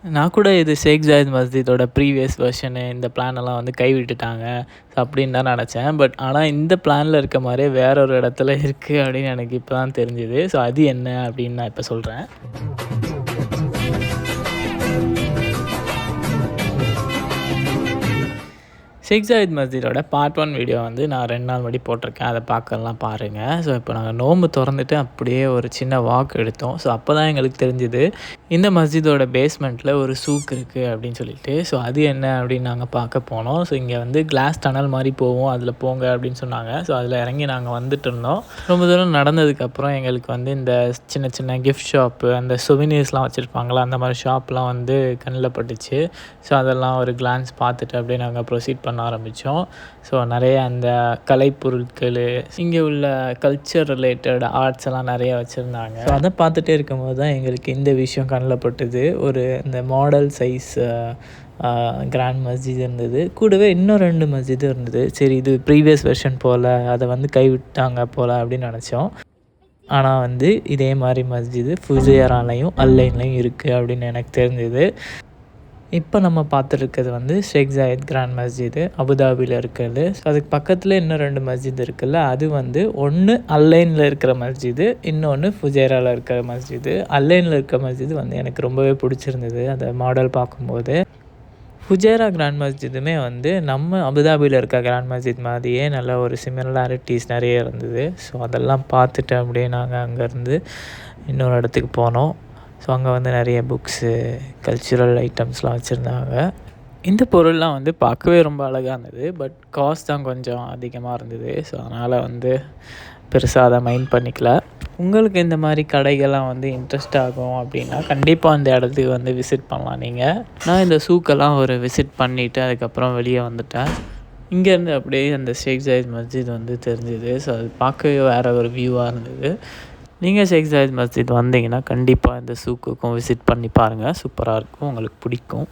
நான் கூட இது ஷேக் ஜாயத் மஸ்ஜிதோட ப்ரீவியஸ் வெர்ஷனு இந்த பிளானெல்லாம் வந்து கைவிட்டுட்டாங்க ஸோ அப்படின்னு தான் நினச்சேன். பட் ஆனால் இந்த பிளானில் இருக்க மாதிரியே வேற ஒரு இடத்துல இருக்குது அப்படின்னு எனக்கு இப்போ தான் தெரிஞ்சுது. ஸோ அது என்ன அப்படின்னு நான் இப்போ சொல்கிறேன். ஷேக் ஜாயத் மஸ்ஜிதோட பார்ட் 1 வீடியோ வந்து நான் 2 நாள் முன்னாடி போட்டிருக்கேன். அதை பார்க்கலாம் பாருங்கள். ஸோ இப்போ நாங்கள் நோன்பு திறந்துட்டு அப்படியே ஒரு சின்ன வாக் எடுத்தோம். ஸோ அப்போ தான் எங்களுக்கு தெரிஞ்சுது இந்த மஸ்ஜிதோட பேஸ்மெண்ட்டில் ஒரு சூக் இருக்குது அப்படின்னு சொல்லிட்டு. ஸோ அது என்ன அப்படின்னு நாங்கள் பார்க்க போனோம். ஸோ இங்கே வந்து கிளாஸ் டனல் மாதிரி போவோம், அதில் போங்க அப்படின்னு சொன்னாங்க. ஸோ அதில் இறங்கி நாங்கள் வந்துட்டு இருந்தோம். ரொம்ப தூரம் நடந்ததுக்கப்புறம் எங்களுக்கு வந்து இந்த சின்ன சின்ன கிஃப்ட் ஷாப்பு, அந்த சுவினீர்ஸ்லாம் வச்சுருப்பாங்களா, அந்த மாதிரி ஷாப்லாம் வந்து கண்ணில் பட்டுச்சு. ஸோ அதெல்லாம் ஒரு கிளான்ஸ் பார்த்துட்டு அப்படியே நாங்கள் ப்ரொசீட் பண்ண ஆரம்பித்தோம். ஸோ நிறைய அந்த கலைப்பொருட்கள், இங்கே உள்ள கல்ச்சர் ரிலேட்டட் ஆர்ட்ஸ் எல்லாம் நிறைய வச்சுருந்தாங்க. ஸோ அதை பார்த்துட்டே இருக்கும்போது தான் எங்களுக்கு இந்த விஷயம் கண்ணில் பட்டுது. ஒரு இந்த மாடல் சைஸ் கிராண்ட் மஸ்ஜித் இருந்தது. கூடவே இன்னும் 2 மஸ்ஜிது இருந்தது. சரி, இது ப்ரீவியஸ் வெர்ஷன் போல், அதை வந்து கைவிட்டாங்க போல் அப்படின்னு நினச்சோம். ஆனால் வந்து இதே மாதிரி மஸ்ஜிது ஃபுஜைராலையும் அல்லைன்லையும் இருக்குது அப்படின்னு எனக்கு தெரிஞ்சுது. இப்போ நம்ம பார்த்துருக்கிறது வந்து ஷேக் ஜாயத் கிராண்ட் மஸ்ஜிது அபுதாபியில் இருக்கிறது. ஸோ அதுக்கு பக்கத்தில் இன்னும் 2 மஸ்ஜித் இருக்குல்ல, அது வந்து ஒன்று அல்லைனில் இருக்கிற மஸ்ஜிது, இன்னொன்று ஃபுஜைராவில் இருக்கிற மஸ்ஜிது. அல்லைனில் இருக்கிற மஸ்ஜிது வந்து எனக்கு ரொம்பவே பிடிச்சிருந்தது அந்த மாடல் பார்க்கும்போது. ஃபுஜைரா கிராண்ட் மஸ்ஜிதுமே வந்து நம்ம அபுதாபியில் இருக்க கிராண்ட் மஸ்ஜித் மாதிரியே நல்ல ஒரு சிமிலாரிட்டிஸ் நிறைய இருந்தது. ஸோ அதெல்லாம் பார்த்துட்டு அப்படியே நாங்கள் அங்கேருந்து இன்னொரு இடத்துக்கு போனோம். ஸோ அங்கே வந்து நிறைய புக்ஸு, கல்ச்சுரல் ஐட்டம்ஸ்லாம் வச்சுருந்தாங்க. இந்த பொருள்லாம் வந்து பார்க்கவே ரொம்ப அழகாக இருந்தது. பட் காஸ்ட் தான் கொஞ்சம் அதிகமாக இருந்தது. ஸோ அதனால் வந்து பெருசாக அதை மைண்ட் பண்ணிக்கல. உங்களுக்கு இந்த மாதிரி கடைகள்லாம் வந்து இன்ட்ரெஸ்ட் ஆகும் அப்படின்னா கண்டிப்பாக அந்த இடத்துக்கு வந்து விசிட் பண்ணலாம் நீங்கள். நான் இந்த சூக்கெல்லாம் ஒரு விசிட் பண்ணிவிட்டு அதுக்கப்புறம் வெளியே வந்துட்டேன். இங்கேருந்து அப்படியே அந்த ஷேக் ஜாயத் மஸ்ஜித் வந்து தெரிஞ்சுது. ஸோ அது பார்க்கவே வேறு ஒரு வியூவாக இருந்தது. நீங்கள் ஷேக் ஜாயத் மஸ்ஜித் வந்தீங்கன்னா கண்டிப்பாக இந்த சூக்குக்கும் விசிட் பண்ணி பாருங்கள். சூப்பராக இருக்கும், உங்களுக்கு பிடிக்கும்.